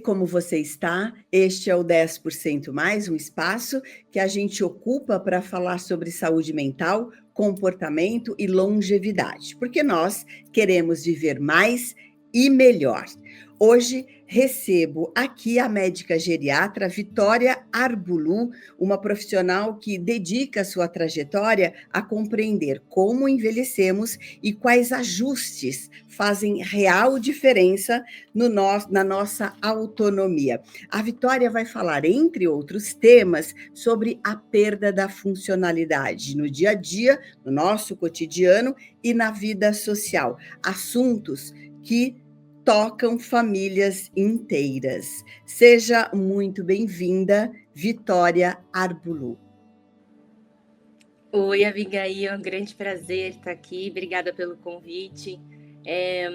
como você está? Este é o 10% Mais, um espaço que a gente ocupa para falar sobre saúde mental, comportamento e longevidade, porque nós queremos viver mais e melhor. Hoje recebo aqui a médica geriatra Vitória Arbulu, uma profissional que dedica sua trajetória a compreender como envelhecemos e quais ajustes fazem real diferença na nossa autonomia. A Vitória vai falar, entre outros temas, sobre a perda da funcionalidade no dia a dia, no nosso cotidiano e na vida social. Assuntos que tocam famílias inteiras. Seja muito bem-vinda, Vitória Arbulu. Oi, Abigail, é um grande prazer estar aqui. Obrigada pelo convite. É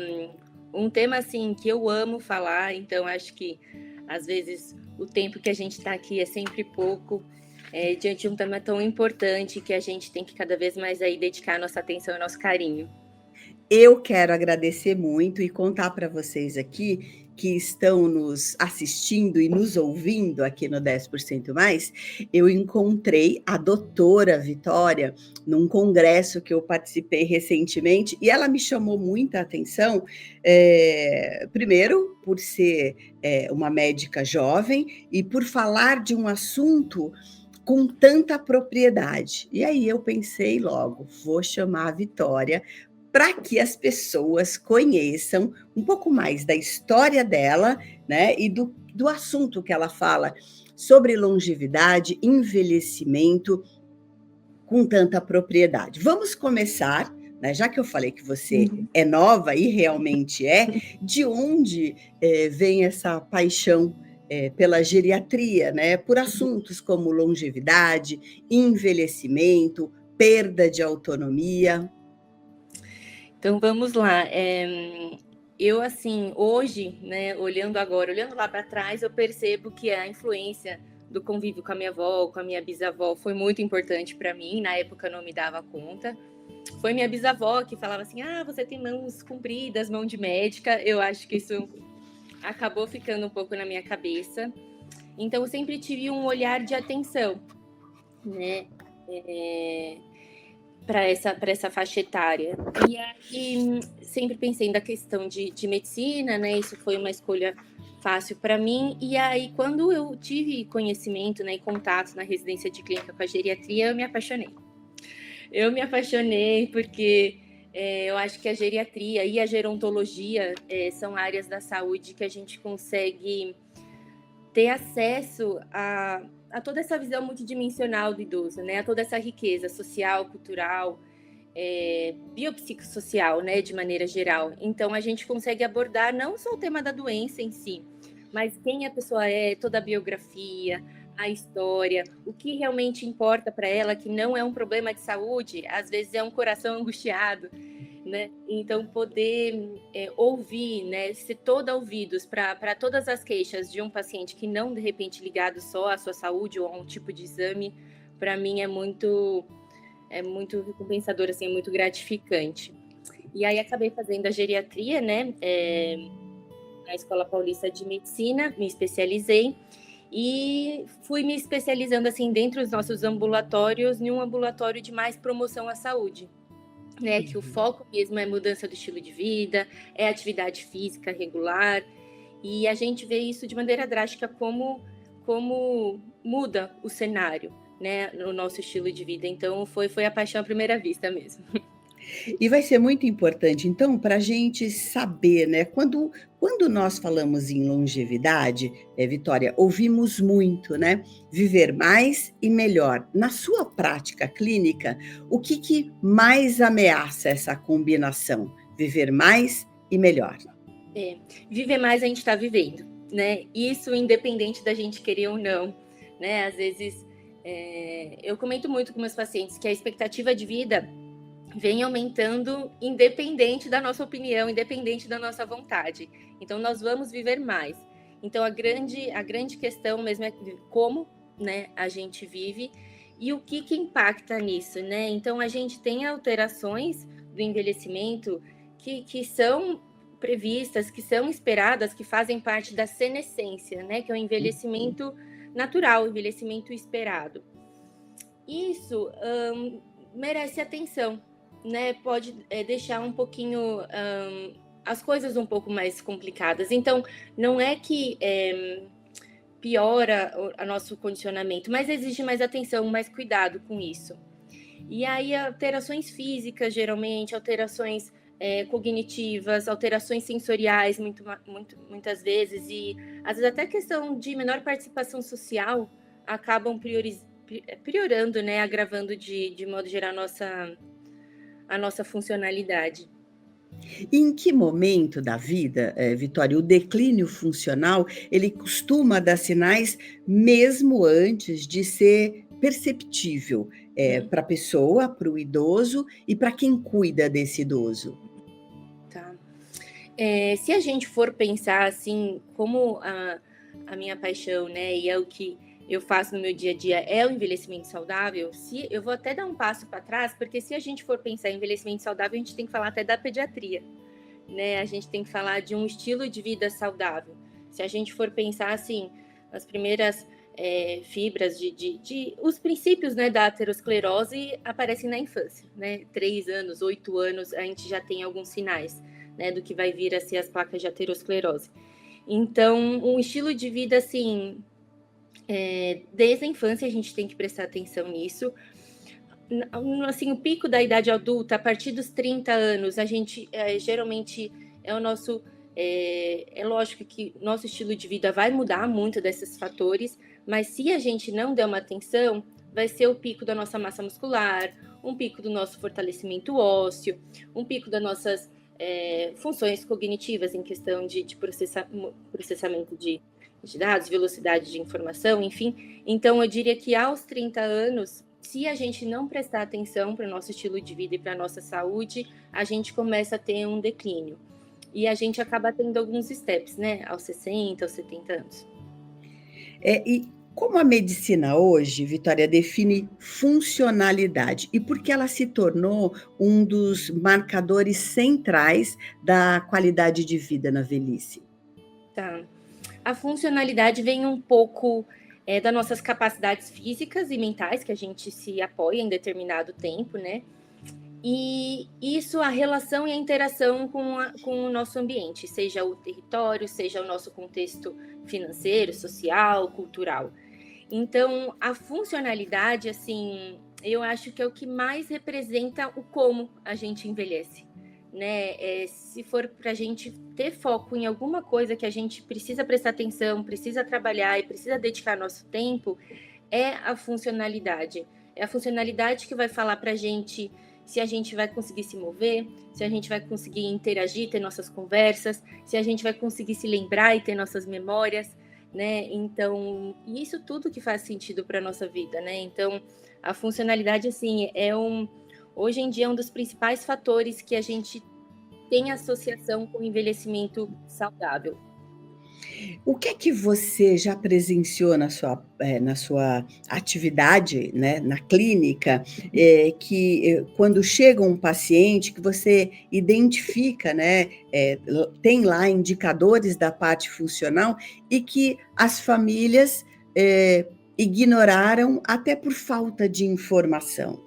um tema assim que eu amo falar, então acho que às vezes o tempo que a gente está aqui é sempre pouco, diante de um tema tão importante que a gente tem que cada vez mais aí dedicar a nossa atenção e nosso carinho. Eu quero agradecer muito e contar para vocês aqui que estão nos assistindo e nos ouvindo aqui no 10% Mais, eu encontrei a doutora Vitória num congresso que eu participei recentemente e ela me chamou muita atenção, primeiro por ser uma médica jovem e por falar de um assunto com tanta propriedade. E aí eu pensei logo, vou chamar a Vitória para que as pessoas conheçam um pouco mais da história dela, né, e do assunto que ela fala sobre longevidade, envelhecimento, com tanta propriedade. Vamos começar, né, já que eu falei que você é nova e realmente de onde vem essa paixão pela geriatria, né, por assuntos como longevidade, envelhecimento, perda de autonomia? Então vamos lá. Eu assim, hoje, né, olhando lá para trás, eu percebo que a influência do convívio com a minha avó, com a minha bisavó, foi muito importante para mim. Na época eu não me dava conta. Foi minha bisavó que falava assim: ah, você tem mãos compridas, mão de médica. Eu acho que isso acabou ficando um pouco na minha cabeça. Então eu sempre tive um olhar de atenção, né? Para essa faixa etária. E aí sempre pensei na questão de medicina, né? Isso foi uma escolha fácil para mim. E aí, quando eu tive conhecimento, né, e contato na residência de clínica com a geriatria, eu me apaixonei. Eu me apaixonei porque eu acho que a geriatria e a gerontologia são áreas da saúde que a gente consegue ter acesso a toda essa visão multidimensional do idoso, né? A toda essa riqueza social, cultural, biopsicossocial, né? De maneira geral. Então, a gente consegue abordar não só o tema da doença em si, mas quem a pessoa é, toda a biografia, a história, o que realmente importa para ela, que não é um problema de saúde, às vezes é um coração angustiado, né? Então, poder ouvir, né, ser toda ouvidos para todas as queixas de um paciente que não, de repente, ligado só à sua saúde ou a um tipo de exame, para mim é muito recompensador, assim, é muito gratificante. E aí acabei fazendo a geriatria, né, na Escola Paulista de Medicina, me especializei e fui me especializando, assim, dentro dos nossos ambulatórios, em um ambulatório de mais promoção à saúde. Né, que o foco mesmo é mudança do estilo de vida, é atividade física regular, e a gente vê isso de maneira drástica como muda o cenário, né, no nosso estilo de vida. Então foi a paixão à primeira vista mesmo. E vai ser muito importante, então, para a gente saber, né? Quando nós falamos em longevidade, Vitória, ouvimos muito, né? Viver mais e melhor. Na sua prática clínica, o que mais ameaça essa combinação? Viver mais e melhor. Viver mais a gente está vivendo, né? Isso independente da gente querer ou não, né? Às vezes eu comento muito com meus pacientes que a expectativa de vida vem aumentando independente da nossa opinião, independente da nossa vontade. Então, nós vamos viver mais. Então, a grande questão mesmo é como, né, a gente vive e o que impacta nisso, né? Então, a gente tem alterações do envelhecimento que são previstas, que são esperadas, que fazem parte da senescência, né? Que é o envelhecimento natural, o envelhecimento esperado. Isso merece atenção, né? Pode deixar um pouquinho as coisas um pouco mais complicadas. Então, não é que piora o nosso condicionamento, mas exige mais atenção, mais cuidado com isso. E aí, alterações físicas, geralmente, alterações cognitivas, alterações sensoriais, muitas vezes, e às vezes até questão de menor participação social acabam piorando, né, agravando de modo geral a nossa funcionalidade. Em que momento da vida, Vitória, o declínio funcional, ele costuma dar sinais mesmo antes de ser perceptível, para a pessoa, para o idoso e para quem cuida desse idoso? Tá. Se a gente for pensar assim, como a minha paixão, né, e é o que eu faço no meu dia a dia, é o envelhecimento saudável, eu vou até dar um passo para trás, porque se a gente for pensar em envelhecimento saudável, a gente tem que falar até da pediatria, né? A gente tem que falar de um estilo de vida saudável. Se a gente for pensar assim, as primeiras fibras os princípios, né, da aterosclerose aparecem na infância, né? 3 anos, 8 anos, a gente já tem alguns sinais, né, do que vai vir a ser as placas de aterosclerose. Então, um estilo de vida, assim, desde a infância a gente tem que prestar atenção nisso. Assim, o pico da idade adulta, a partir dos 30 anos, a gente geralmente é o nosso... É lógico que nosso estilo de vida vai mudar muito desses fatores, mas se a gente não der uma atenção, vai ser o pico da nossa massa muscular, um pico do nosso fortalecimento ósseo, um pico das nossas funções cognitivas em questão de processamento de dados, velocidade de informação, enfim. Então, eu diria que aos 30 anos, se a gente não prestar atenção para o nosso estilo de vida e para a nossa saúde, a gente começa a ter um declínio. E a gente acaba tendo alguns steps, né? Aos 60, aos 70 anos. E como a medicina hoje, Vitória, define funcionalidade e por que ela se tornou um dos marcadores centrais da qualidade de vida na velhice? Tá. A funcionalidade vem um pouco das nossas capacidades físicas e mentais, que a gente se apoia em determinado tempo, né? E isso, a relação e a interação com o nosso ambiente, seja o território, seja o nosso contexto financeiro, social, cultural. Então, a funcionalidade, assim, eu acho que é o que mais representa o como a gente envelhece, né? Se for para a gente ter foco em alguma coisa que a gente precisa prestar atenção, precisa trabalhar e precisa dedicar nosso tempo, é a funcionalidade. É a funcionalidade que vai falar para a gente se a gente vai conseguir se mover, se a gente vai conseguir interagir, ter nossas conversas, se a gente vai conseguir se lembrar e ter nossas memórias, né? Então, isso tudo que faz sentido para a nossa vida, né? Então, a funcionalidade, assim, hoje em dia é um dos principais fatores que a gente tem associação com o envelhecimento saudável. O que é que você já presenciou na sua atividade, né, na clínica, que quando chega um paciente que você identifica, né, tem lá indicadores da parte funcional e que as famílias ignoraram até por falta de informação?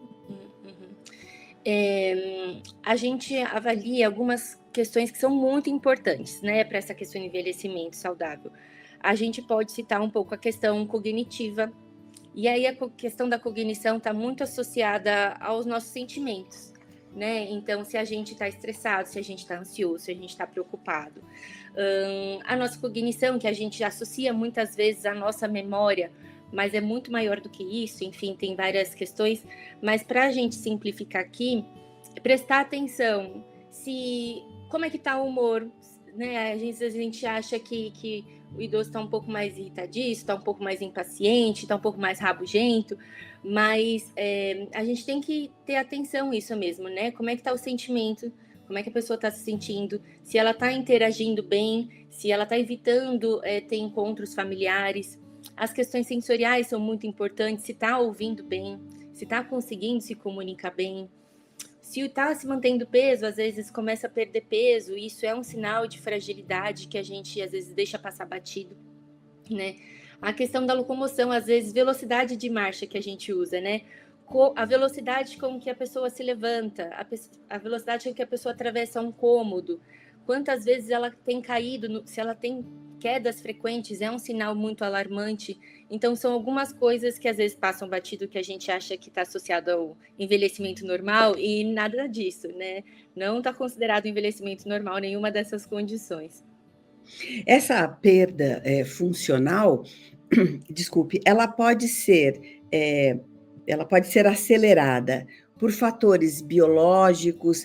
A gente avalia algumas questões que são muito importantes, né, para essa questão de envelhecimento saudável. A gente pode citar um pouco a questão cognitiva, e aí a questão da cognição está muito associada aos nossos sentimentos, né? Então, se a gente está estressado, se a gente está ansioso, se a gente está preocupado. A nossa cognição, que a gente associa muitas vezes à nossa memória, mas é muito maior do que isso, enfim, tem várias questões, mas para a gente simplificar aqui, prestar atenção como é que está o humor, né? Às vezes a gente acha que o idoso está um pouco mais irritadiço, está um pouco mais impaciente, está um pouco mais rabugento, mas a gente tem que ter atenção a isso mesmo, né? Como é que está o sentimento, como é que a pessoa está se sentindo, se ela está interagindo bem, se ela está evitando ter encontros familiares. As questões sensoriais são muito importantes, se está ouvindo bem, se está conseguindo se comunicar bem, Se está se mantendo peso, às vezes começa a perder peso, e isso é um sinal de fragilidade que a gente às vezes deixa passar batido, né? A questão da locomoção, às vezes, velocidade de marcha que a gente usa, né? A velocidade com que a pessoa se levanta, a velocidade com que a pessoa atravessa um cômodo, quantas vezes ela tem caído, se ela tem quedas frequentes, é um sinal muito alarmante. Então, são algumas coisas que às vezes passam batido, que a gente acha que está associado ao envelhecimento normal, e nada disso, né? Não está considerado envelhecimento normal nenhuma dessas condições. Essa perda funcional, desculpe, ela pode ser acelerada por fatores biológicos,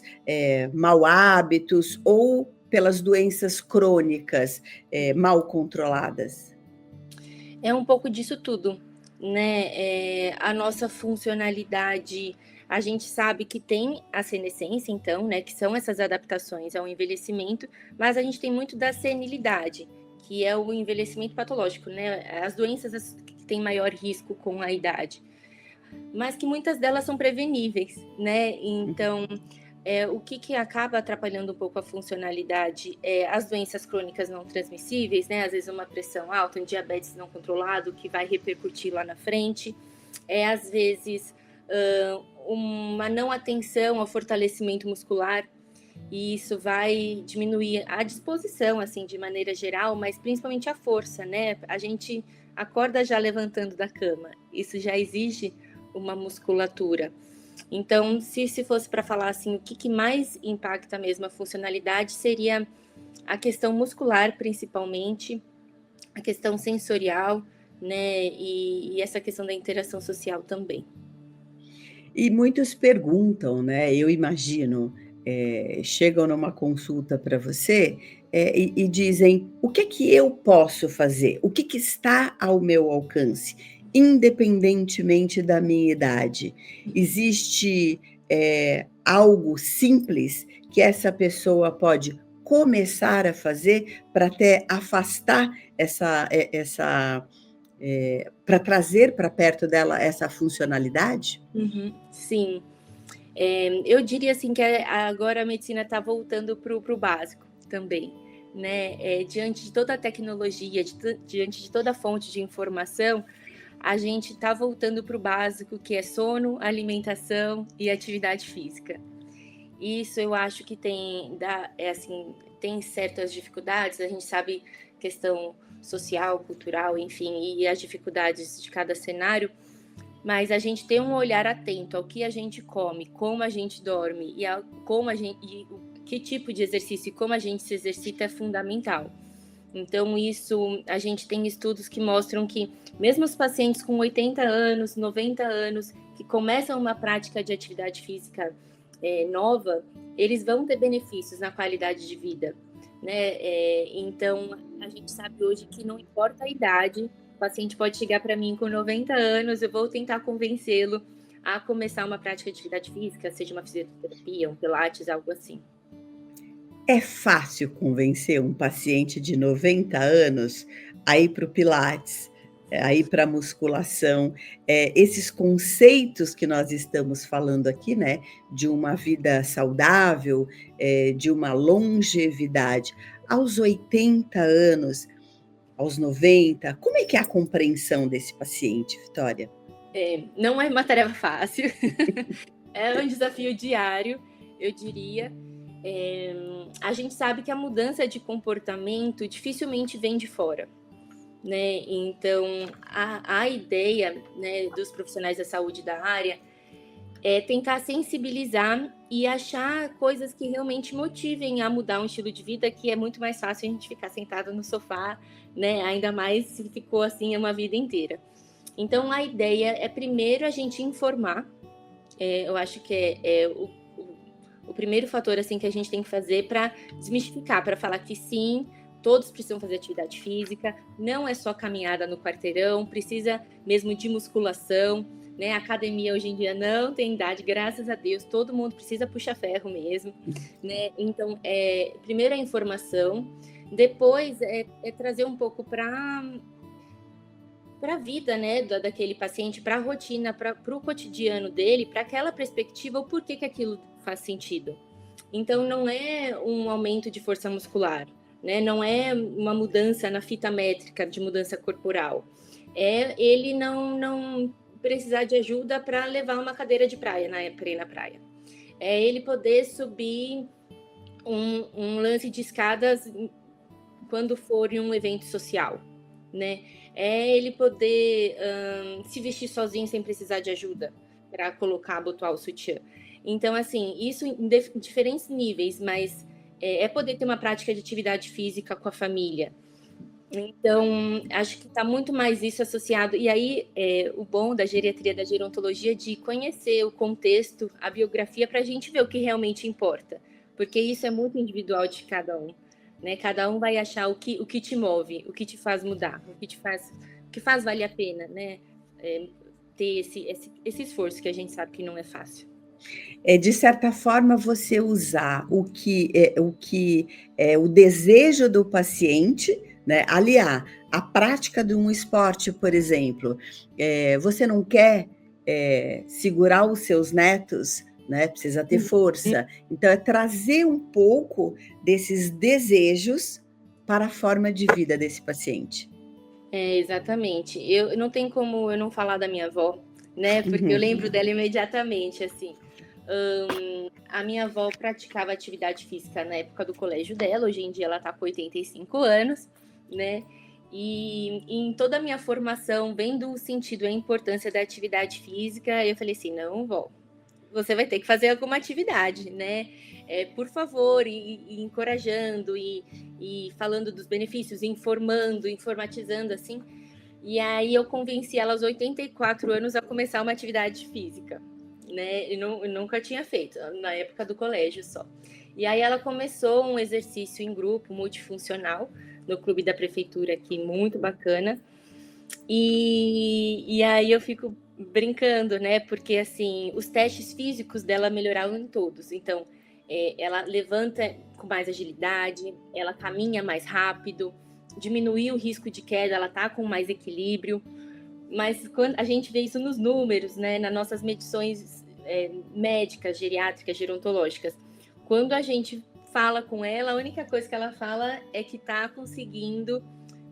mau hábitos ou pelas doenças crônicas mal controladas. É um pouco disso tudo, né? A nossa funcionalidade, a gente sabe que tem a senescência, então, né? Que são essas adaptações ao envelhecimento, mas a gente tem muito da senilidade, que é o envelhecimento patológico, né? As doenças que têm maior risco com a idade, mas que muitas delas são preveníveis, né? Então, o que acaba atrapalhando um pouco a funcionalidade é as doenças crônicas não transmissíveis, né? Às vezes uma pressão alta, um diabetes não controlado, que vai repercutir lá na frente. Às vezes uma não atenção ao fortalecimento muscular, e isso vai diminuir a disposição, assim, de maneira geral, mas principalmente a força, né? A gente acorda já levantando da cama, isso já exige uma musculatura. Então, se fosse para falar assim, o que mais impacta mesmo a funcionalidade seria a questão muscular, principalmente, a questão sensorial, né? E essa questão da interação social também. E muitos perguntam, né? Eu imagino, chegam numa consulta para você e dizem: o que é que eu posso fazer? O que está ao meu alcance, independentemente da minha idade? Existe algo simples que essa pessoa pode começar a fazer para até afastar essa para trazer para perto dela essa funcionalidade? Uhum, sim. Eu diria assim que agora a medicina está voltando para o básico também, né? Diante de toda a tecnologia, diante de toda a fonte de informação, a gente está voltando para o básico, que é sono, alimentação e atividade física. Isso eu acho que tem certas dificuldades, a gente sabe questão social, cultural, enfim, e as dificuldades de cada cenário, mas a gente tem um olhar atento ao que a gente come, como a gente dorme e que tipo de exercício e como a gente se exercita é fundamental. Então, isso, a gente tem estudos que mostram que mesmo os pacientes com 80 anos, 90 anos, que começam uma prática de atividade física nova, eles vão ter benefícios na qualidade de vida, né? Então, a gente sabe hoje que não importa a idade, o paciente pode chegar para mim com 90 anos, eu vou tentar convencê-lo a começar uma prática de atividade física, seja uma fisioterapia, um pilates, algo assim. É fácil convencer um paciente de 90 anos a ir para o pilates, a ir para a musculação, esses conceitos que nós estamos falando aqui, né, de uma vida saudável, de uma longevidade. Aos 80 anos, aos 90, como é que é a compreensão desse paciente, Vitória? Não é uma tarefa fácil, é um desafio diário, eu diria. A gente sabe que a mudança de comportamento dificilmente vem de fora, né? Então, a ideia, né, dos profissionais da saúde da área é tentar sensibilizar e achar coisas que realmente motivem a mudar um estilo de vida, que é muito mais fácil a gente ficar sentado no sofá, né? Ainda mais se ficou assim uma vida inteira. Então, a ideia é primeiro a gente informar. Eu acho que o primeiro fator assim que a gente tem que fazer para desmistificar, para falar que sim, todos precisam fazer atividade física, não é só caminhada no quarteirão, precisa mesmo de musculação, né? A academia hoje em dia não tem idade, graças a Deus, todo mundo precisa puxar ferro mesmo, né? Então, primeiro a informação, depois é trazer um pouco para a vida, né, daquele paciente, para a rotina, para o cotidiano dele, para aquela perspectiva, o porquê que aquilo faz sentido. Então, não é um aumento de força muscular, né? Não é uma mudança na fita métrica de mudança corporal. É ele não precisar de ajuda para levar uma cadeira de praia para ir na praia. É ele poder subir um lance de escadas quando for em um evento social, né? É ele poder se vestir sozinho sem precisar de ajuda para colocar, botar o sutiã. Então, assim, isso em diferentes níveis, mas é poder ter uma prática de atividade física com a família. Então, acho que está muito mais isso associado. E aí, o bom da geriatria, da gerontologia, de conhecer o contexto, a biografia, para a gente ver o que realmente importa. Porque isso é muito individual de cada um. Né? Cada um vai achar o que te move, o que te faz mudar, o que faz valer a pena, né? Ter esse esforço que a gente sabe que não é fácil. De certa forma, você usar o desejo do paciente, né, aliar a prática de um esporte, por exemplo. Você não quer segurar os seus netos, né? Precisa ter força. Então, é trazer um pouco desses desejos para a forma de vida desse paciente. Exatamente. Eu não tem como eu não falar da minha avó, né? Porque eu lembro dela imediatamente, assim. A minha avó praticava atividade física na época do colégio dela, hoje em dia ela está com 85 anos, né? E em toda a minha formação, vendo o sentido e a importância da atividade física, eu falei assim, não, vó, você vai ter que fazer alguma atividade, né? Por favor, e encorajando, e falando dos benefícios, informando, informatizando, assim. E aí eu convenci ela aos 84 anos a começar uma atividade física, né? Eu nunca tinha feito, na época do colégio só. E aí ela começou um exercício em grupo, multifuncional, no clube da prefeitura aqui, muito bacana. E aí eu fico brincando, né? Porque, assim, os testes físicos dela melhoraram em todos. Então, ela levanta com mais agilidade, ela caminha mais rápido, diminuiu o risco de queda, ela tá com mais equilíbrio. Mas quando a gente vê isso nos números, né? Nas nossas medições médicas, geriátricas, gerontológicas. Quando a gente fala com ela, a única coisa que ela fala é que tá conseguindo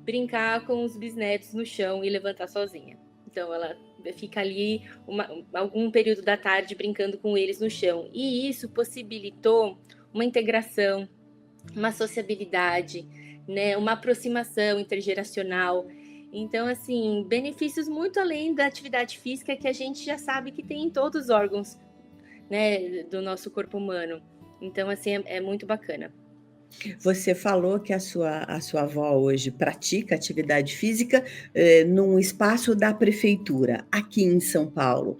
brincar com os bisnetos no chão e levantar sozinha. Então, ela fica ali algum período da tarde brincando com eles no chão. E isso possibilitou uma integração, uma sociabilidade, né, uma aproximação intergeracional. Então, assim, benefícios muito além da atividade física que a gente já sabe que tem em todos os órgãos, né, do nosso corpo humano. Então, assim, é muito bacana. Você falou que a sua avó hoje pratica atividade física num espaço da prefeitura, aqui em São Paulo.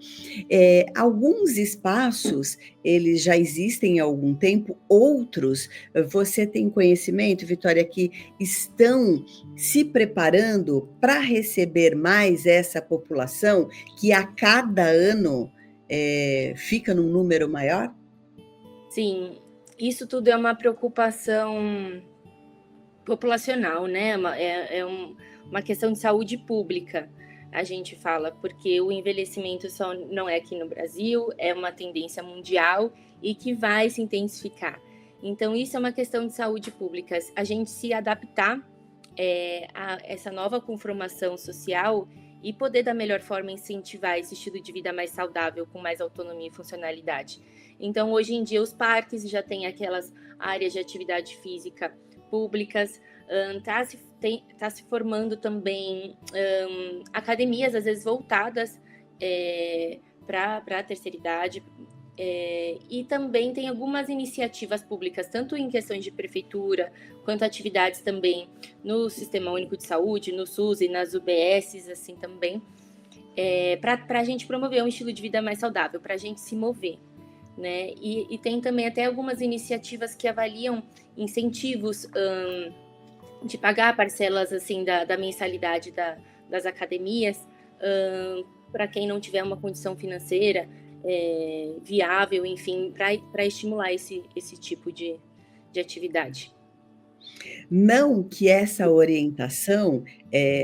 Alguns espaços, eles já existem há algum tempo, outros, você tem conhecimento, Vitória, que estão se preparando para receber mais essa população, que a cada ano fica num número maior? Sim, isso tudo é uma preocupação populacional, né? Uma questão de saúde pública, a gente fala, porque o envelhecimento só não é aqui no Brasil, é uma tendência mundial e que vai se intensificar. Então, isso é uma questão de saúde pública. A gente se adaptar a essa nova conformação social e poder, da melhor forma, incentivar esse estilo de vida mais saudável, com mais autonomia e funcionalidade. Então, hoje em dia, os parques já têm aquelas áreas de atividade física públicas, tá se formando também academias, às vezes voltadas para a terceira idade, e também tem algumas iniciativas públicas, tanto em questões de prefeitura, quanto atividades também no Sistema Único de Saúde, no SUS e nas UBSs, assim também, para a gente promover um estilo de vida mais saudável, para a gente se mover. Né? E tem também até algumas iniciativas que avaliam incentivos de pagar parcelas assim da mensalidade das academias para quem não tiver uma condição financeira viável, enfim, para estimular esse tipo de atividade. Não que essa orientação,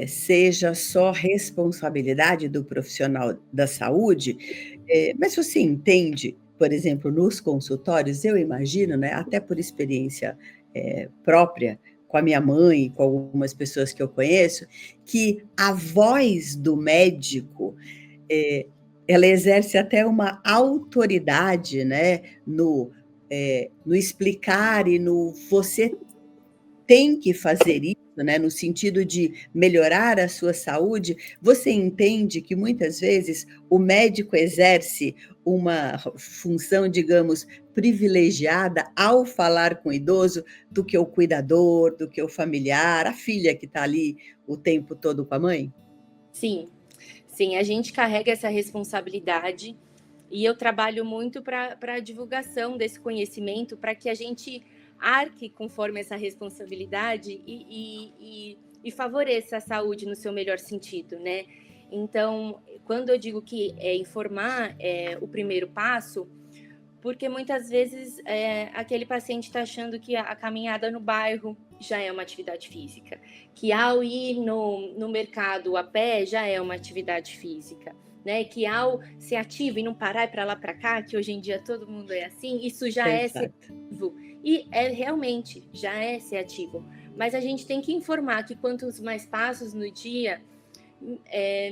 seja só responsabilidade do profissional da saúde, mas você entende, por exemplo, nos consultórios, eu imagino, né, até por experiência, própria, com a minha mãe e com algumas pessoas que eu conheço, que a voz do médico, eh, ela exerce até uma autoridade, né, no explicar e no você tem que fazer isso, né, no sentido de melhorar a sua saúde, você entende que muitas vezes o médico exerce uma função, digamos, privilegiada ao falar com o idoso, do que o cuidador, do que o familiar, a filha que está ali o tempo todo com a mãe? Sim, sim, a gente carrega essa responsabilidade e eu trabalho muito para a divulgação desse conhecimento, para que a gente arque conforme essa responsabilidade e favoreça a saúde no seu melhor sentido, né? Então, quando eu digo que informar é o primeiro passo, porque muitas vezes aquele paciente está achando que a caminhada no bairro já é uma atividade física, que ao ir no mercado a pé já é uma atividade física, né? Que ao ser ativo e não parar para lá para cá, que hoje em dia todo mundo é assim, isso já é ser Exato. ativo. E realmente já é ser ativo. Mas a gente tem que informar que quantos mais passos no dia,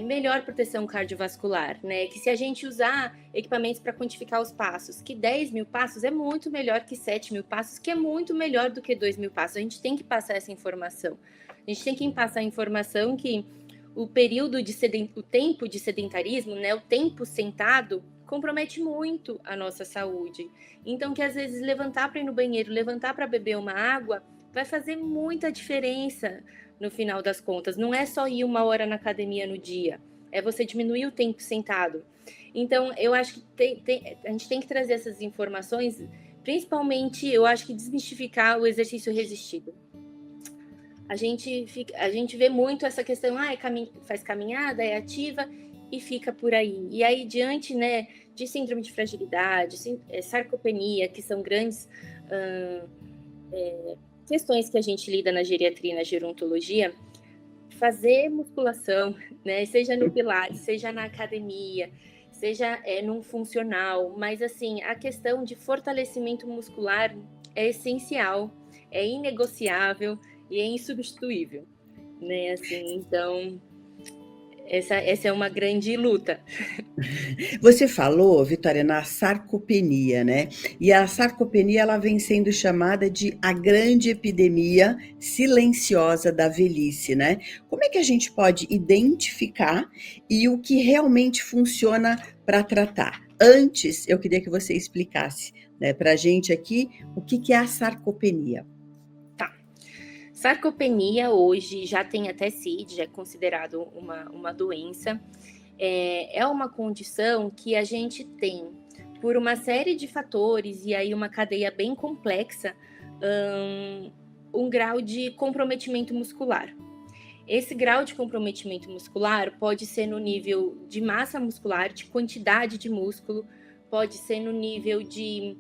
melhor proteção cardiovascular, né? Que se a gente usar equipamentos para quantificar os passos, que 10 mil passos é muito melhor que 7 mil passos, que é muito melhor do que 2 mil passos. A gente tem que passar essa informação. A gente tem que passar a informação que o período o tempo de sedentarismo, né? O tempo sentado compromete muito a nossa saúde. Então, que às vezes levantar para ir no banheiro, levantar para beber uma água, vai fazer muita diferença no final das contas. Não é só ir 1 hora na academia no dia, é você diminuir o tempo sentado. Então, eu acho que a gente tem que trazer essas informações, principalmente, eu acho que desmistificar o exercício resistido. A gente vê muito essa questão, faz caminhada, é ativa e fica por aí. E aí, diante, né, de síndrome de fragilidade, sarcopenia, que são grandes questões que a gente lida na geriatria e na gerontologia, fazer musculação, né, seja no pilates, seja na academia, seja num funcional, mas assim, a questão de fortalecimento muscular é essencial, é inegociável e é insubstituível, né, assim, então essa é uma grande luta. Você falou, Vitória, na sarcopenia, né? E a sarcopenia ela vem sendo chamada de a grande epidemia silenciosa da velhice, né? Como é que a gente pode identificar e o que realmente funciona para tratar? Antes, eu queria que você explicasse, né, para a gente aqui o que é a sarcopenia. Tá. Sarcopenia hoje já tem até CID, já é considerado uma doença. É uma condição que a gente tem por uma série de fatores e aí uma cadeia bem complexa, um grau de comprometimento muscular. Esse grau de comprometimento muscular pode ser no nível de massa muscular, de quantidade de músculo, pode ser no nível de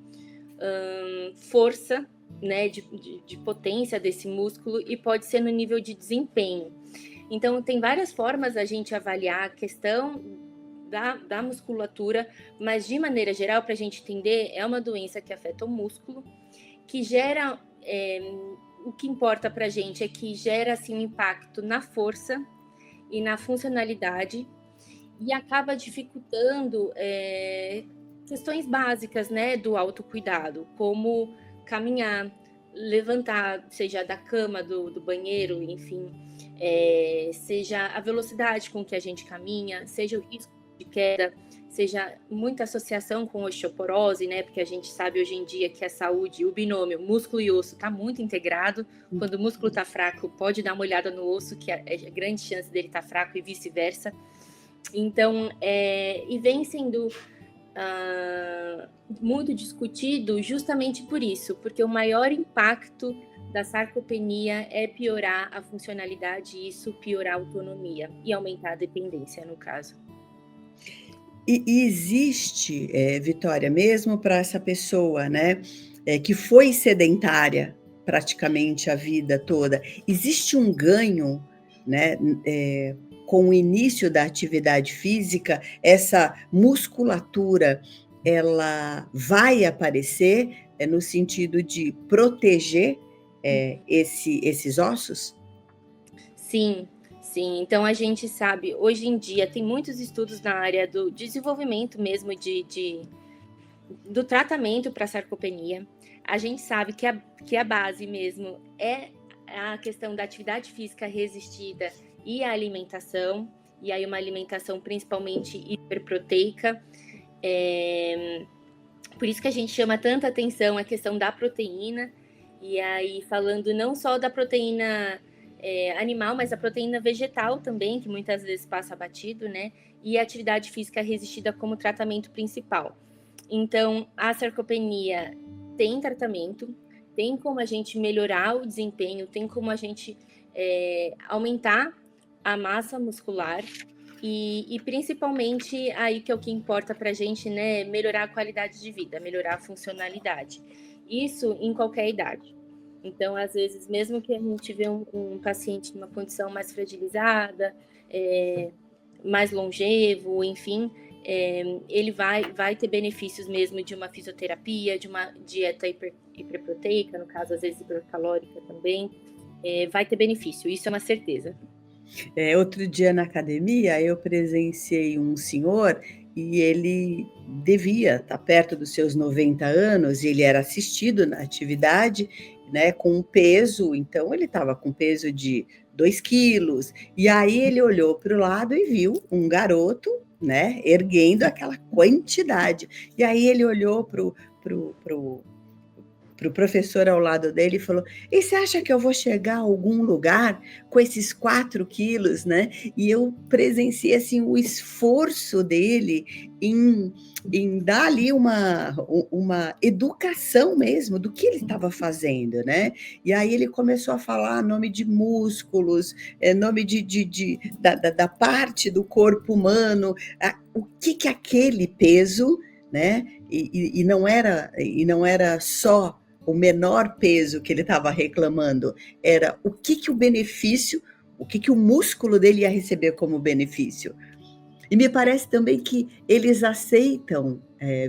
força, né, de potência desse músculo e pode ser no nível de desempenho. Então, tem várias formas a gente avaliar a questão da musculatura, mas de maneira geral, para a gente entender, é uma doença que afeta o músculo, que gera, o que importa para a gente é que gera assim, um impacto na força e na funcionalidade e acaba dificultando questões básicas, né, do autocuidado, como caminhar, levantar, seja da cama, do banheiro, enfim, seja a velocidade com que a gente caminha, seja o risco de queda, seja muita associação com osteoporose, né? Porque a gente sabe hoje em dia que a saúde, o binômio músculo e osso está muito integrado. Quando o músculo está fraco, pode dar uma olhada no osso, que é grande chance dele estar fraco e vice-versa. Então, e vem sendo muito discutido justamente por isso, porque o maior impacto da sarcopenia é piorar a funcionalidade e isso piorar a autonomia e aumentar a dependência, no caso. E existe, Vitória, mesmo para essa pessoa, né, que foi sedentária, praticamente a vida toda, existe um ganho, né, com o início da atividade física, essa musculatura, ela vai aparecer, no sentido de proteger, esses ossos? Sim, sim. Então a gente sabe, hoje em dia tem muitos estudos na área do desenvolvimento mesmo do tratamento para sarcopenia. A gente sabe que a base mesmo é a questão da atividade física resistida e a alimentação, e aí uma alimentação principalmente hiperproteica. Por isso que a gente chama tanta atenção a questão da proteína, e aí falando não só da proteína animal, mas a proteína vegetal também, que muitas vezes passa batido, né? E a atividade física resistida como tratamento principal. Então, a sarcopenia tem tratamento, tem como a gente melhorar o desempenho, tem como a gente aumentar a massa muscular e principalmente aí que é o que importa para a gente, né? Melhorar a qualidade de vida, melhorar a funcionalidade. Isso em qualquer idade. Então, às vezes, mesmo que a gente vê um paciente numa condição mais fragilizada, mais longevo, enfim, ele vai ter benefícios mesmo de uma fisioterapia, de uma dieta hiperproteica, no caso, às vezes hipercalórica também, vai ter benefício, isso é uma certeza. Outro dia na academia, eu presenciei um senhor e ele devia estar perto dos seus 90 anos, e ele era assistido na atividade, né, com um peso, então ele estava com peso de 2 quilos, e aí ele olhou para o lado e viu um garoto, né, erguendo aquela quantidade. E aí ele olhou para o professor ao lado dele e falou: e você acha que eu vou chegar a algum lugar com esses 4 quilos, né? E eu presenciei assim, o esforço dele em dar ali uma educação mesmo do que ele estava fazendo, né? E aí ele começou a falar nome de músculos, nome da parte do corpo humano, o que aquele peso, né? E não era só o menor peso que ele estava reclamando, era o que o benefício, o que o músculo dele ia receber como benefício. E me parece também que eles aceitam,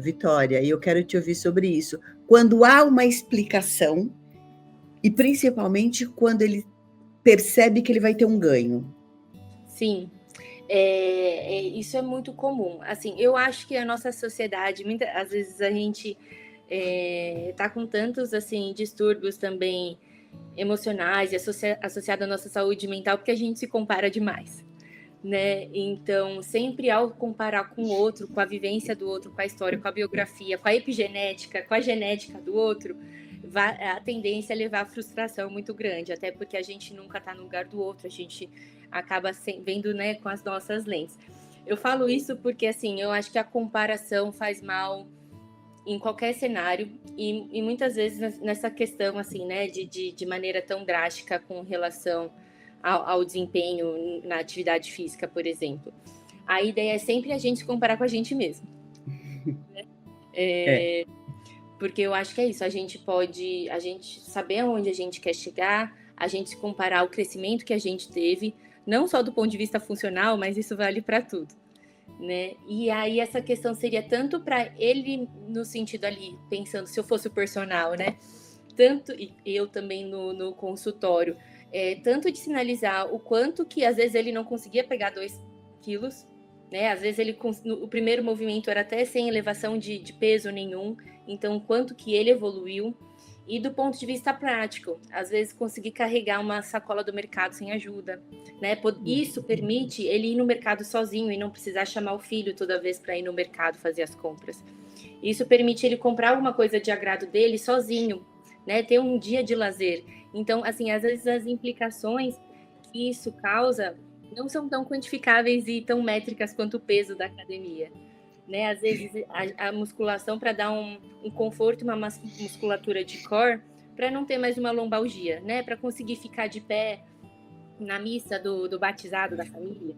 Vitória, e eu quero te ouvir sobre isso, quando há uma explicação, e principalmente quando ele percebe que ele vai ter um ganho. Sim, isso é muito comum. Assim, eu acho que a nossa sociedade, às vezes a gente tá com tantos assim distúrbios também emocionais e associado à nossa saúde mental, porque a gente se compara demais, né? Então, sempre ao comparar com o outro, com a vivência do outro, com a história, com a biografia, com a epigenética, com a genética do outro, a tendência é levar a frustração muito grande, até porque a gente nunca está no lugar do outro, a gente acaba vendo, né, com as nossas lentes. Eu falo isso porque, assim, eu acho que a comparação faz mal em qualquer cenário e muitas vezes nessa questão, assim, né, de maneira tão drástica com relação ao desempenho na atividade física, por exemplo. A ideia é sempre a gente se comparar com a gente mesmo. Né? Porque eu acho que é isso, a gente saber aonde a gente quer chegar, a gente se comparar ao crescimento que a gente teve, não só do ponto de vista funcional, mas isso vale para tudo. Né? E aí essa questão seria tanto para ele no sentido ali, pensando se eu fosse o personal, né? Tanto, e eu também no consultório, tanto de sinalizar o quanto que às vezes ele não conseguia pegar 2 quilos, né? Às vezes o primeiro movimento era até sem elevação de peso nenhum, então o quanto que ele evoluiu. E do ponto de vista prático, às vezes conseguir carregar uma sacola do mercado sem ajuda, né? Isso permite ele ir no mercado sozinho e não precisar chamar o filho toda vez para ir no mercado fazer as compras. Isso permite ele comprar alguma coisa de agrado dele sozinho, né? Ter um dia de lazer. Então, assim, às vezes as implicações que isso causa não são tão quantificáveis e tão métricas quanto o peso da academia. Né? Às vezes a musculação para dar um conforto, uma musculatura de core, para não ter mais uma lombalgia, né? Para conseguir ficar de pé na missa do batizado da família.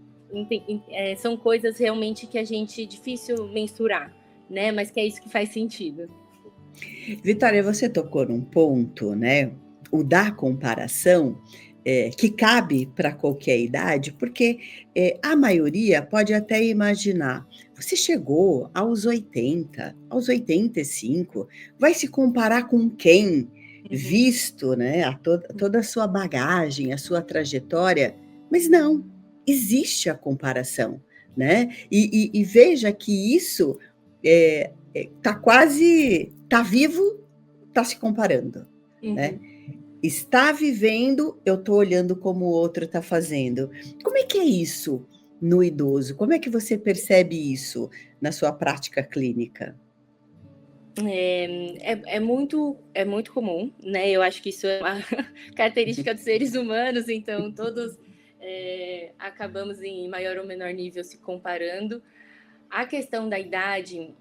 São coisas realmente que a gente difícil mensurar, né? Mas que é isso que faz sentido. Vitória, você tocou num ponto, né? o da comparação, que cabe para qualquer idade, porque a maioria pode até imaginar, você chegou aos 80, aos 85, vai se comparar com quem? Visto, né, toda a sua bagagem, a sua trajetória, mas não, existe a comparação, né? E veja que isso está quase, está vivo, está se comparando, né? Está vivendo, eu estou olhando como o outro está fazendo. Como é que é isso no idoso? Como é que você percebe isso na sua prática clínica? É muito comum, né? Eu acho que isso é uma característica dos seres humanos, então todos acabamos em maior ou menor nível se comparando. A questão da idade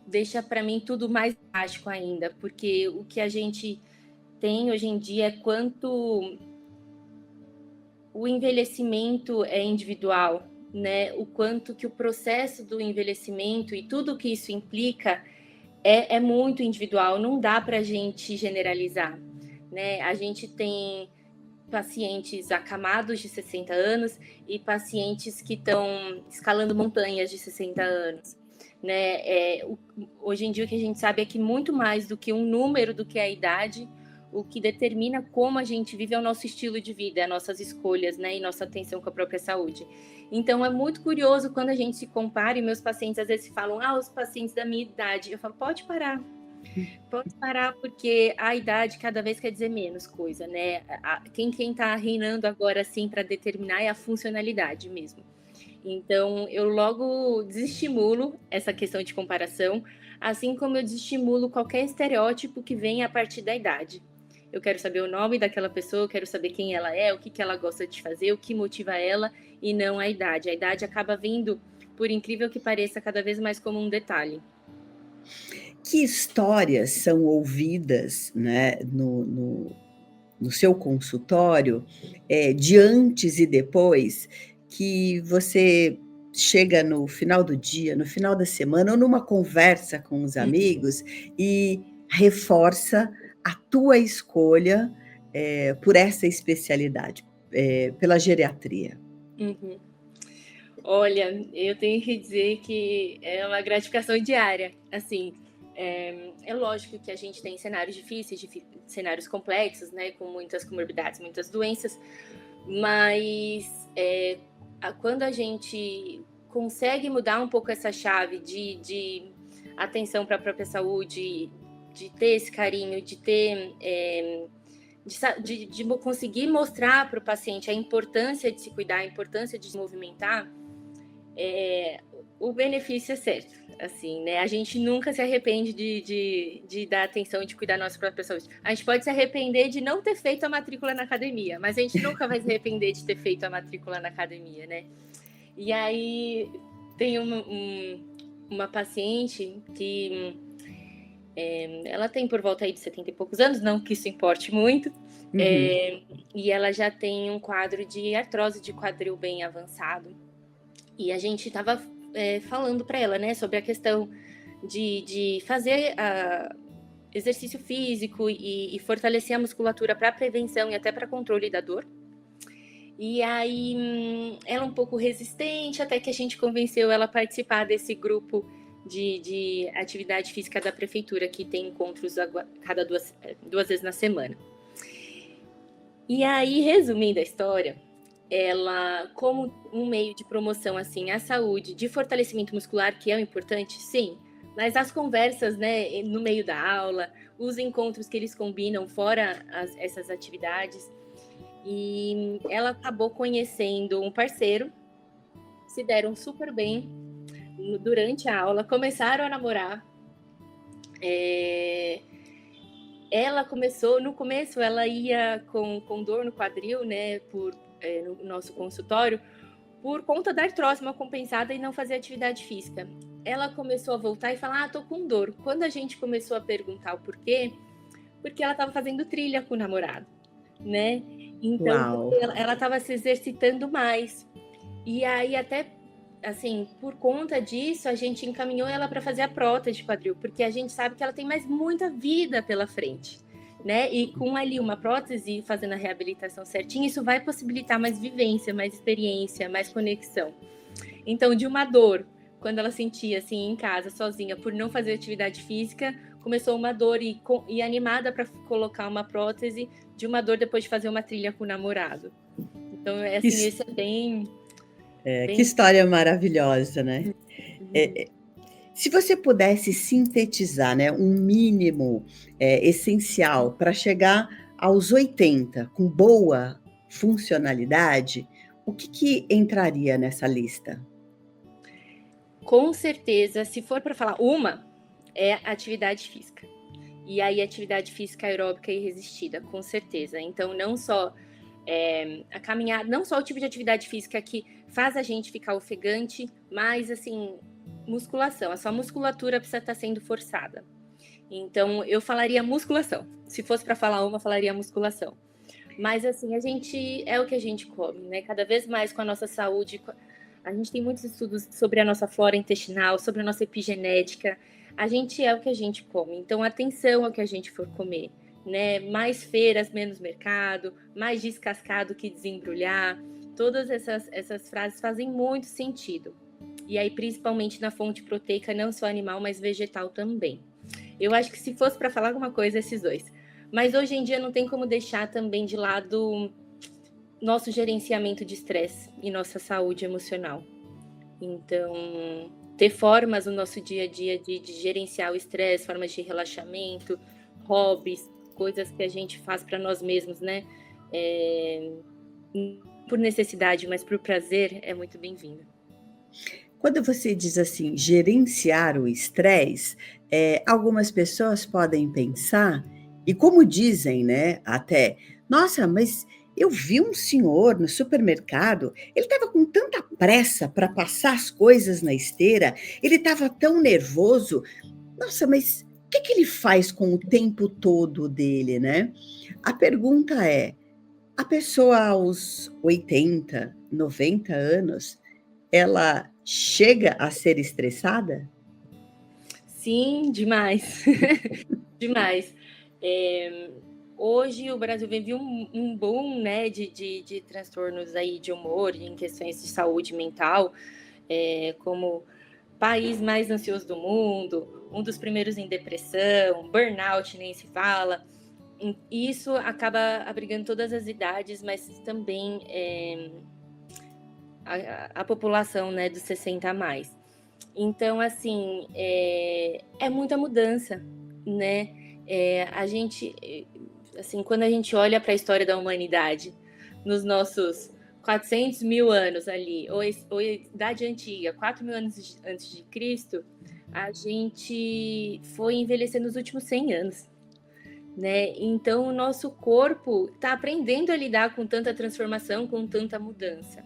deixa para mim tudo mais drástico ainda, porque o que a gente tem hoje em dia é quanto o envelhecimento é individual, né? O quanto que o processo do envelhecimento e tudo que isso implica é muito individual, não dá para a gente generalizar, né? A gente tem pacientes acamados de 60 anos e pacientes que estão escalando montanhas de 60 anos, né? Hoje em dia o que a gente sabe é que muito mais do que um número, do que a idade, o que determina como a gente vive é o nosso estilo de vida, as nossas escolhas, né? E nossa atenção com a própria saúde. Então é muito curioso quando a gente se compara e meus pacientes às vezes falam, os pacientes da minha idade. Eu falo, pode parar, porque a idade cada vez quer dizer menos coisa, né? Quem tá reinando agora, assim, para determinar é a funcionalidade mesmo. Então, eu logo desestimulo essa questão de comparação, assim como eu desestimulo qualquer estereótipo que venha a partir da idade. Eu quero saber o nome daquela pessoa, eu quero saber quem ela é, o que ela gosta de fazer, o que motiva ela, e não a idade. A idade acaba vindo, por incrível que pareça, cada vez mais como um detalhe. Que histórias são ouvidas, né, no seu consultório, de antes e depois, que você chega no final do dia, no final da semana, ou numa conversa com os amigos e reforça a tua escolha por essa especialidade, pela geriatria? Uhum. Olha, eu tenho que dizer que é uma gratificação diária. Assim, é lógico que a gente tem cenários difíceis, cenários complexos, né, com muitas comorbidades, muitas doenças, mas quando a gente consegue mudar um pouco essa chave de atenção para a própria saúde, de ter esse carinho, de ter de conseguir mostrar para o paciente a importância de se cuidar, a importância de se movimentar, o benefício é certo, assim, né? A gente nunca se arrepende de dar atenção e de cuidar da nossa própria saúde. A gente pode se arrepender de não ter feito a matrícula na academia, mas a gente nunca vai se arrepender de ter feito a matrícula na academia, né? E aí tem uma paciente que ela tem por volta aí de 70 e poucos anos, não que isso importe muito, e ela já tem um quadro de artrose de quadril bem avançado. E a gente estava falando para ela, né, sobre a questão de fazer exercício físico e fortalecer a musculatura para prevenção e até para controle da dor. E aí ela um pouco resistente, até que a gente convenceu ela a participar desse grupo de atividade física da prefeitura, que tem encontros cada duas vezes na semana. E aí, resumindo a história, ela, como um meio de promoção assim à saúde, de fortalecimento muscular, que é o importante, sim, mas as conversas, né, no meio da aula, os encontros que eles combinam fora essas atividades, e ela acabou conhecendo um parceiro, se deram super bem durante a aula, começaram a namorar. Ela começou, no começo ela ia com dor no quadril, né, no nosso consultório, por conta da artrose mal compensada e não fazer atividade física. Ela começou a voltar e falar, tô com dor. Quando a gente começou a perguntar o porquê, porque ela estava fazendo trilha com o namorado, né? Então, ela estava se exercitando mais. E aí, até, assim, por conta disso, a gente encaminhou ela para fazer a prótese de quadril, porque a gente sabe que ela tem mais muita vida pela frente. né? E com ali uma prótese, fazendo a reabilitação certinha, isso vai possibilitar mais vivência, mais experiência, mais conexão. Então, de uma dor, quando ela sentia assim em casa, sozinha, por não fazer atividade física, começou uma dor e animada para colocar uma prótese, de uma dor depois de fazer uma trilha com o namorado. Então, assim, esse é bem... Que história maravilhosa, né? Se você pudesse sintetizar, né, um mínimo essencial para chegar aos 80 com boa funcionalidade, o que entraria nessa lista? Com certeza, se for para falar uma, é atividade física. E aí, atividade física aeróbica e resistida, com certeza. Então, não só a caminhada, não só o tipo de atividade física que faz a gente ficar ofegante, mas, assim, musculação. A sua musculatura precisa estar sendo forçada. Então, eu falaria musculação. Se fosse para falar uma, eu falaria musculação. Mas, assim, a gente é o que a gente come, né? Cada vez mais com a nossa saúde. A gente tem muitos estudos sobre a nossa flora intestinal, sobre a nossa epigenética. A gente é o que a gente come. Então, atenção ao que a gente for comer, né? Mais feiras, menos mercado, mais descascado que desembrulhar. Todas essas frases fazem muito sentido. E aí, principalmente na fonte proteica, não só animal, mas vegetal também. Eu acho que se fosse para falar alguma coisa, esses dois. Mas hoje em dia não tem como deixar também de lado nosso gerenciamento de estresse e nossa saúde emocional. Então, ter formas no nosso dia a dia de gerenciar o estresse, formas de relaxamento, hobbies, coisas que a gente faz para nós mesmos, né? Por necessidade, mas por prazer, é muito bem-vindo. Quando você diz assim, gerenciar o estresse, algumas pessoas podem pensar, e como dizem, né, até, nossa, mas eu vi um senhor no supermercado, ele estava com tanta pressa para passar as coisas na esteira, ele estava tão nervoso, nossa, mas o que ele faz com o tempo todo dele, né? A pergunta é, a pessoa aos 80, 90 anos, ela chega a ser estressada? Sim, demais. Demais. Hoje o Brasil vive um boom, né, de transtornos aí de humor, em questões de saúde mental, como país mais ansioso do mundo, um dos primeiros em depressão, burnout nem se fala. E isso acaba abrigando todas as idades, mas também a população, né, dos 60 a mais. Então, assim, é muita mudança, né? A gente, assim, quando a gente olha para a história da humanidade, nos nossos 400 mil anos ali, ou Idade Antiga, 4 mil anos antes de Cristo, a gente foi envelhecendo nos últimos 100 anos, né? Então, o nosso corpo está aprendendo a lidar com tanta transformação, com tanta mudança,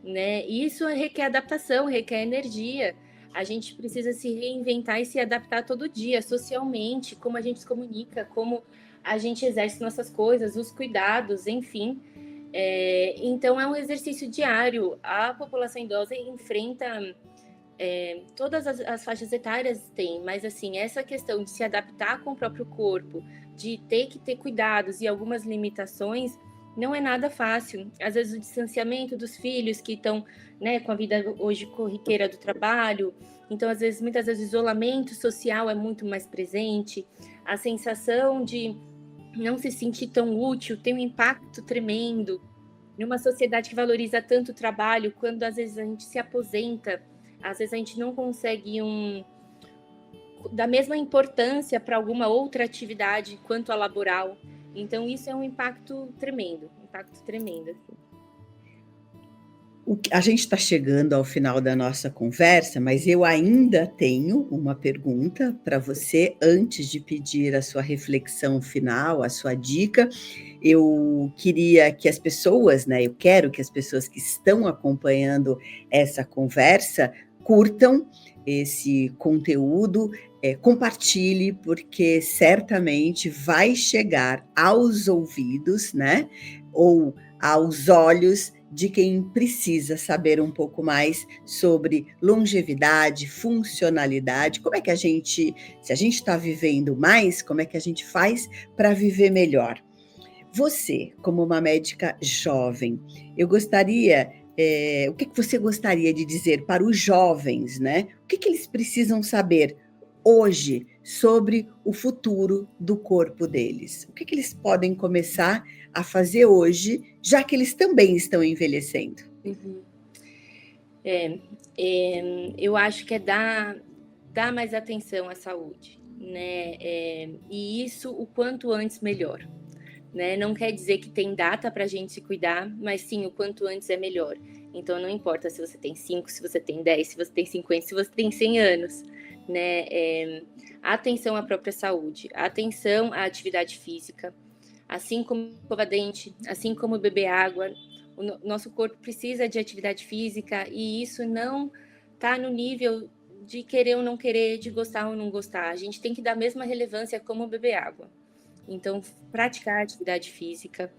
né? E isso requer adaptação, requer energia. A gente precisa se reinventar e se adaptar todo dia, socialmente, como a gente se comunica, como a gente exerce nossas coisas, os cuidados, enfim. Então, é um exercício diário. A população idosa enfrenta todas as faixas etárias têm, mas assim, essa questão de se adaptar com o próprio corpo, de ter que ter cuidados e algumas limitações, não é nada fácil. Às vezes o distanciamento dos filhos que estão, né, com a vida hoje corriqueira do trabalho, então às vezes, muitas vezes o isolamento social é muito mais presente, a sensação de não se sentir tão útil tem um impacto tremendo numa sociedade que valoriza tanto o trabalho, quando às vezes a gente se aposenta, às vezes a gente não consegue da mesma importância para alguma outra atividade quanto a laboral. Então, isso é um impacto tremendo, Assim. A gente está chegando ao final da nossa conversa, mas eu ainda tenho uma pergunta para você antes de pedir a sua reflexão final, a sua dica. Eu queria que as pessoas, né? Eu quero que as pessoas que estão acompanhando essa conversa curtam esse conteúdo, compartilhe, porque certamente vai chegar aos ouvidos, né? Ou aos olhos de quem precisa saber um pouco mais sobre longevidade, funcionalidade, como é que se a gente está vivendo mais, como é que a gente faz para viver melhor. Você, como uma médica jovem, eu gostaria, o que você gostaria de dizer para os jovens, né? O que eles precisam saber hoje sobre o futuro do corpo deles? O que eles podem começar a fazer hoje, já que eles também estão envelhecendo? Uhum. Eu acho que é dar mais atenção à saúde, né? E isso o quanto antes melhor. Né? Não quer dizer que tem data para a gente se cuidar, mas sim, o quanto antes é melhor. Então, não importa se você tem 5, se você tem 10, se você tem 50, se você tem 100 anos, né? Atenção à própria saúde, atenção à atividade física, assim como escovar dente, assim como beber água. O nosso corpo precisa de atividade física e isso não está no nível de querer ou não querer, de gostar ou não gostar. A gente tem que dar a mesma relevância como beber água. Então, praticar atividade física,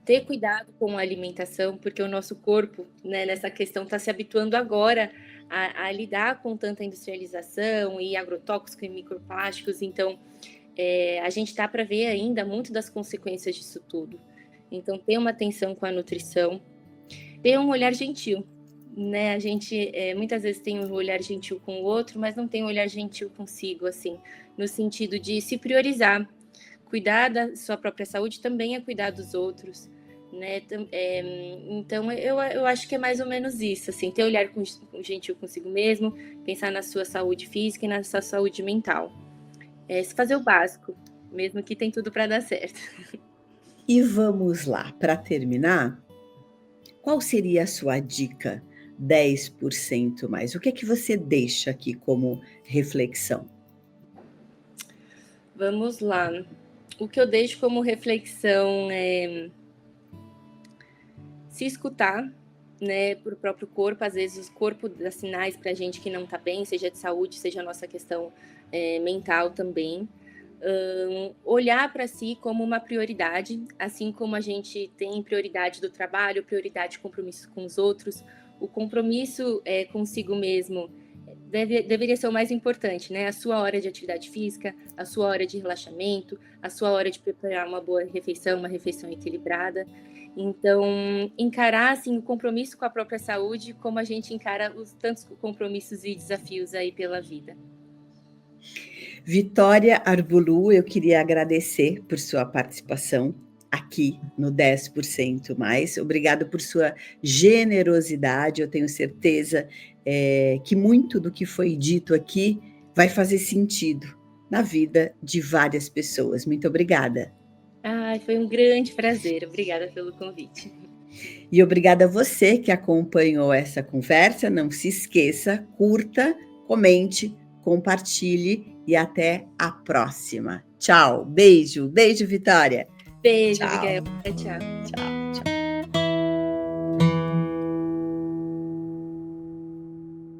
ter cuidado com a alimentação, porque o nosso corpo, né, nessa questão, está se habituando agora a lidar com tanta industrialização e agrotóxicos e microplásticos. Então, a gente está para ver ainda muito das consequências disso tudo. Então, ter uma atenção com a nutrição, ter um olhar gentil. Né? A gente muitas vezes tem um olhar gentil com o outro, mas não tem um olhar gentil consigo, assim, no sentido de se priorizar. Cuidar da sua própria saúde também é cuidar dos outros, né? Então, eu acho que é mais ou menos isso, assim, ter olhar gentil consigo mesmo, pensar na sua saúde física e na sua saúde mental. Fazer o básico, mesmo que tem tudo para dar certo. E vamos lá, para terminar, qual seria a sua dica 10% mais? O que é que você deixa aqui como reflexão? Vamos lá. O que eu deixo como reflexão é se escutar, né, para o próprio corpo. Às vezes o corpo dá sinais para a gente que não está bem, seja de saúde, seja a nossa questão mental também. Olhar para si como uma prioridade, assim como a gente tem prioridade do trabalho, prioridade de compromisso com os outros, o compromisso consigo mesmo deveria ser o mais importante, né? A sua hora de atividade física, a sua hora de relaxamento, a sua hora de preparar uma boa refeição, uma refeição equilibrada. Então, encarar assim, o compromisso com a própria saúde como a gente encara os tantos compromissos e desafios aí pela vida. Vitória Arbulu, eu queria agradecer por sua participação aqui no 10% mais. Obrigado por sua generosidade. Eu tenho certeza que muito do que foi dito aqui vai fazer sentido na vida de várias pessoas. Muito obrigada. Foi um grande prazer. Obrigada pelo convite. E obrigada a você que acompanhou essa conversa. Não se esqueça, curta, comente, compartilhe e até a próxima. Tchau, beijo, Vitória. Beijo, Tchau. Abigail. Tchau. Tchau.